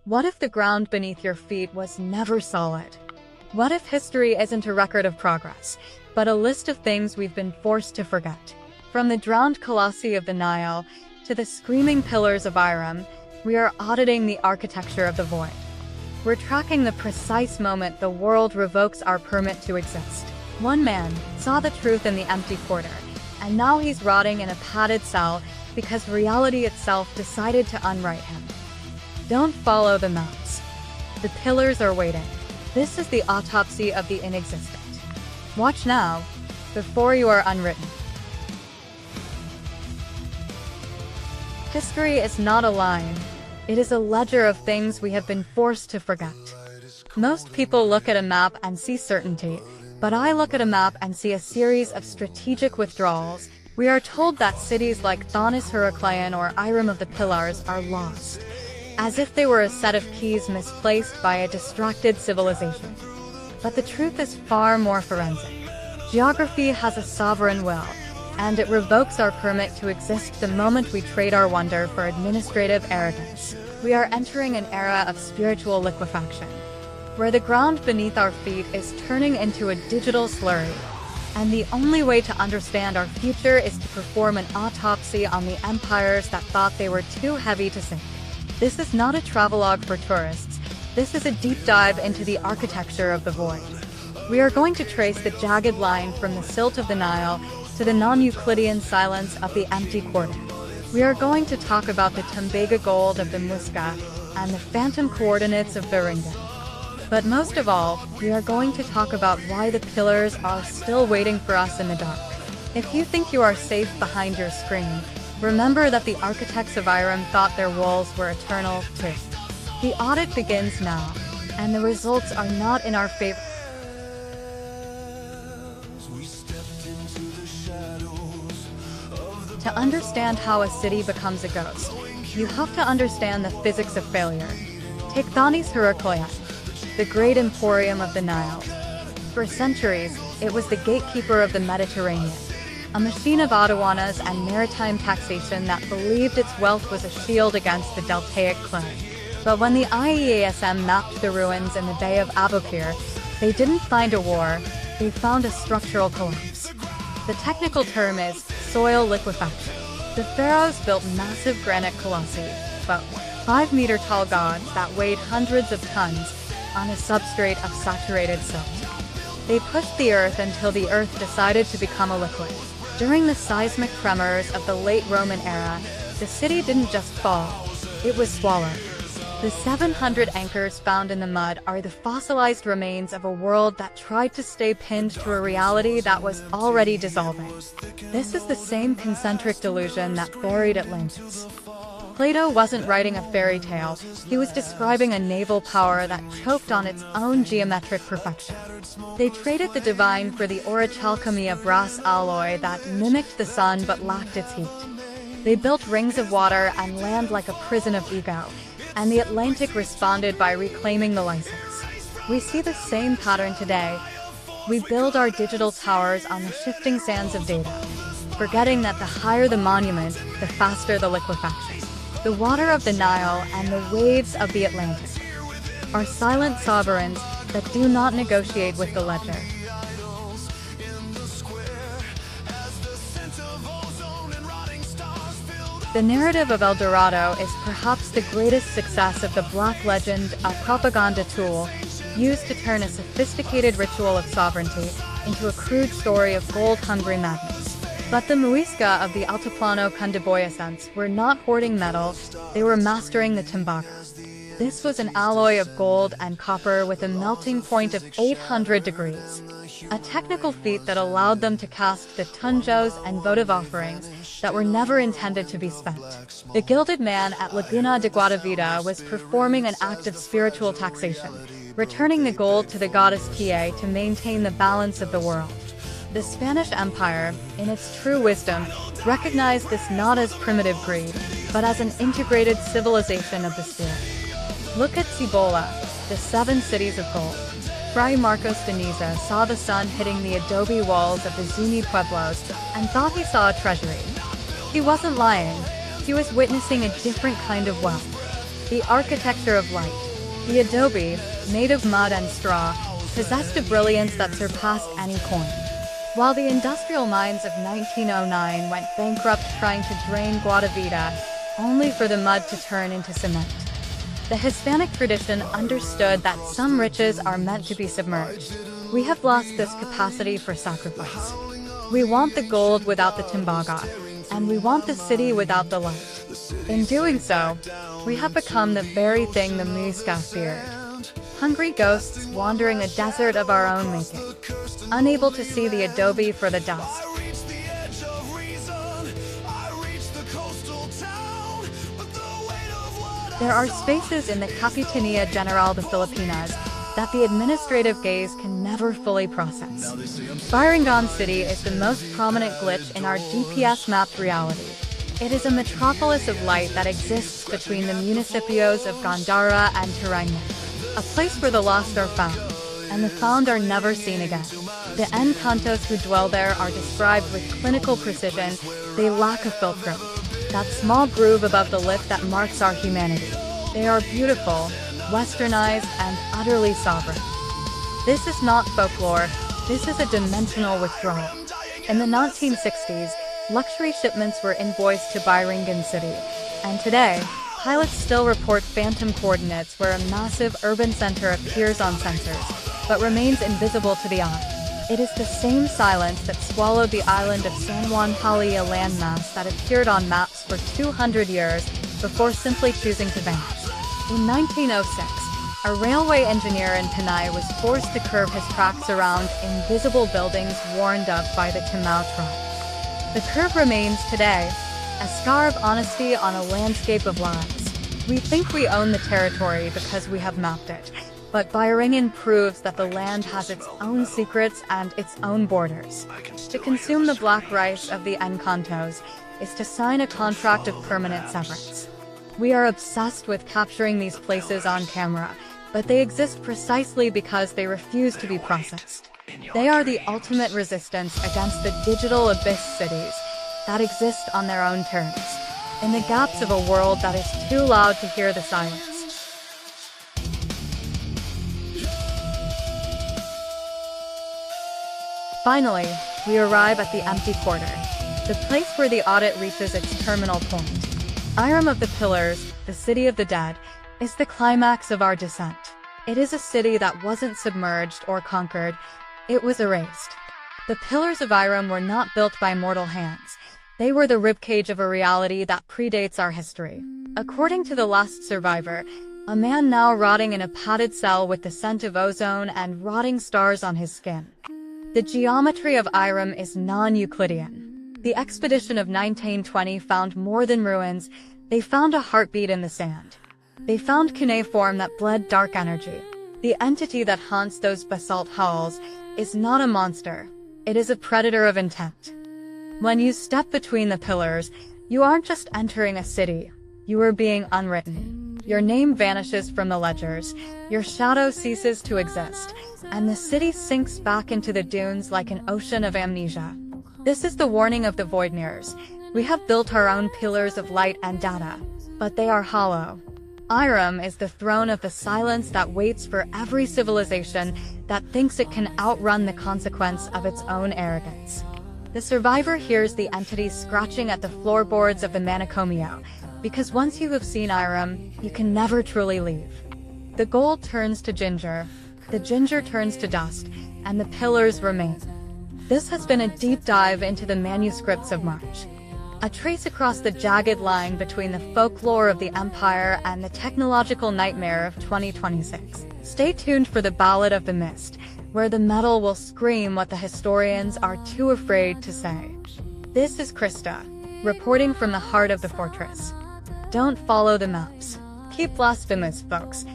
What if the ground beneath your feet was never solid? What if history isn't a record of progress, but a list of things we've been forced to forget? From the drowned colossi of the Nile to the screaming pillars of Irem, we are auditing the architecture of the void. We're tracking the precise moment the world revokes our permit to exist. One man saw the truth in the empty quarter, and now he's rotting in a padded cell because reality itself decided to unright him. Don't follow the mouse. The pillars are waiting. This is the autopsy of the inexistent. Watch now, before you are unwritten. History is not a line. It is a ledger of things we have been forced to forget. Most people look at a map and see certainty, but I look at a map and see a series of strategic withdrawals. We are told that cities like Thonis Heracleion or Irem of the Pillars are lost, as if they were a set of keys misplaced by a distracted civilization. But the truth is far more forensic. Geography has a sovereign will, and it revokes our permit to exist the moment we trade our wonder for administrative arrogance. We are entering an era of spiritual liquefaction, where the ground beneath our feet is turning into a digital slurry, and the only way to understand our future is to perform an autopsy on the empires that thought they were too heavy to sink. This is not a travelogue for tourists. This is a deep dive into the architecture of the void. We are going to trace the jagged line from the silt of the Nile to the non-Euclidean silence of the empty quarter. We are going to talk about the Tembaga gold of the Muska and the phantom coordinates of Beringen. But most of all, we are going to talk about why the pillars are still waiting for us in the dark. If you think you are safe behind your screen, remember that the architects of Irem thought their walls were eternal, too. The audit begins now, and the results are not in our favor. To understand how a city becomes a ghost, you have to understand the physics of failure. Take Thonis Heracleion, the great emporium of the Nile. For centuries, it was the gatekeeper of the Mediterranean, a machine of aduanas and maritime taxation that believed its wealth was a shield against the deltaic plague. But when the IEASM mapped the ruins in the Bay of Aboukir, they didn't find a war, they found a structural collapse. The technical term is soil liquefaction. The pharaohs built massive granite colossi, about 5-meter-tall gods that weighed hundreds of tons, on a substrate of saturated silt. They pushed the earth until the earth decided to become a liquid. During the seismic tremors of the late Roman era, the city didn't just fall, it was swallowed. The 700 anchors found in the mud are the fossilized remains of a world that tried to stay pinned to a reality that was already dissolving. This is the same concentric delusion that buried Atlantis. Plato wasn't writing a fairy tale, he was describing a naval power that choked on its own geometric perfection. They traded the divine for the orichalcumene of brass alloy that mimicked the sun but lacked its heat. They built rings of water and land like a prison of ego, and the Atlantic responded by reclaiming the license. We see the same pattern today. We build our digital towers on the shifting sands of data, forgetting that the higher the monument, the faster the liquefaction. The water of the Nile and the waves of the Atlantic are silent sovereigns that do not negotiate with the ledger. The narrative of El Dorado is perhaps the greatest success of the Black Legend, a propaganda tool used to turn a sophisticated ritual of sovereignty into a crude story of gold-hungry madness. But the Muisca of the Altiplano Cundiboyacense were not hoarding metal, they were mastering the Tembaga. This was an alloy of gold and copper with a melting point of 800 degrees. A technical feat that allowed them to cast the tunjos and votive offerings that were never intended to be spent. The gilded man at Laguna de Guadavita was performing an act of spiritual taxation, returning the gold to the goddess Kie to maintain the balance of the world. The Spanish Empire, in its true wisdom, recognized this not as primitive greed, but as an integrated civilization of the spirit. Look at Cibola, the 7 cities of gold. Fray Marcos de Niza saw the sun hitting the adobe walls of the Zuni pueblos and thought he saw a treasury. He wasn't lying, he was witnessing a different kind of wealth. The architecture of light. The adobe, made of mud and straw, possessed a brilliance that surpassed any coin. While the industrial mines of 1909 went bankrupt trying to drain Guadavita, only for the mud to turn into cement. The Hispanic tradition understood that some riches are meant to be submerged. We have lost this capacity for sacrifice. We want the gold without the timbaga, and we want the city without the light. In doing so, we have become the very thing the Muisca feared. Hungry ghosts wandering a desert of our own making, unable to see the adobe for the dust. There are spaces in the Capitania General de Filipinas that the administrative gaze can never fully process. Barangan City is the most prominent glitch in our GPS-mapped reality. It is a metropolis of light that exists between the municipios of Gandara and Taraina, a place where the lost are found, and the found are never seen again. The Encantos who dwell there are described with clinical precision. They lack a fulcrum, that small groove above the lip that marks our humanity. They are beautiful, westernized, and utterly sovereign. This is not folklore, this is a dimensional withdrawal. In the 1960s, luxury shipments were invoiced to Birengan City, and today, pilots still report phantom coordinates where a massive urban center appears on sensors, but remains invisible to the eye. It is the same silence that swallowed the island of San Juan Hali, a landmass that appeared on maps for 200 years before simply choosing to vanish. In 1906, a railway engineer in Panay was forced to curve his tracks around invisible buildings warned of by the Timao tribe. The curve remains today, a scar of honesty on a landscape of lies. We think we own the territory because we have mapped it, but Birengan proves that the land has its own secrets and its own borders. To consume the black rice of the Encantos is to sign a contract of permanent severance. We are obsessed with capturing these places on camera, but they exist precisely because they refuse to be processed. They are the ultimate resistance against the digital abyss cities that exist on their own terms, in the gaps of a world that is too loud to hear the silence. Finally, we arrive at the empty quarter, the place where the audit reaches its terminal point. Irem of the Pillars, the city of the dead, is the climax of our descent. It is a city that wasn't submerged or conquered, it was erased. The pillars of Irem were not built by mortal hands. They were the ribcage of a reality that predates our history. According to the last survivor, a man now rotting in a padded cell with the scent of ozone and rotting stars on his skin. The geometry of Irem is non-Euclidean. The expedition of 1920 found more than ruins, they found a heartbeat in the sand. They found cuneiform that bled dark energy. The entity that haunts those basalt halls is not a monster, it is a predator of intent. When you step between the pillars, you aren't just entering a city, you are being unwritten. Your name vanishes from the ledgers, your shadow ceases to exist, and the city sinks back into the dunes like an ocean of amnesia. This is the warning of the Voidneers. We have built our own pillars of light and data, but they are hollow. Irem is the throne of the silence that waits for every civilization that thinks it can outrun the consequence of its own arrogance. The survivor hears the entity scratching at the floorboards of the manicomio, because once you have seen Irem, you can never truly leave. The gold turns to ginger, the ginger turns to dust, and the pillars remain. This has been a deep dive into the manuscripts of March. A trace across the jagged line between the folklore of the Empire and the technological nightmare of 2026. Stay tuned for the Ballad of the Mist, where the metal will scream what the historians are too afraid to say. This is Krista, reporting from the heart of the fortress. Don't follow the maps. Keep blasphemous, folks.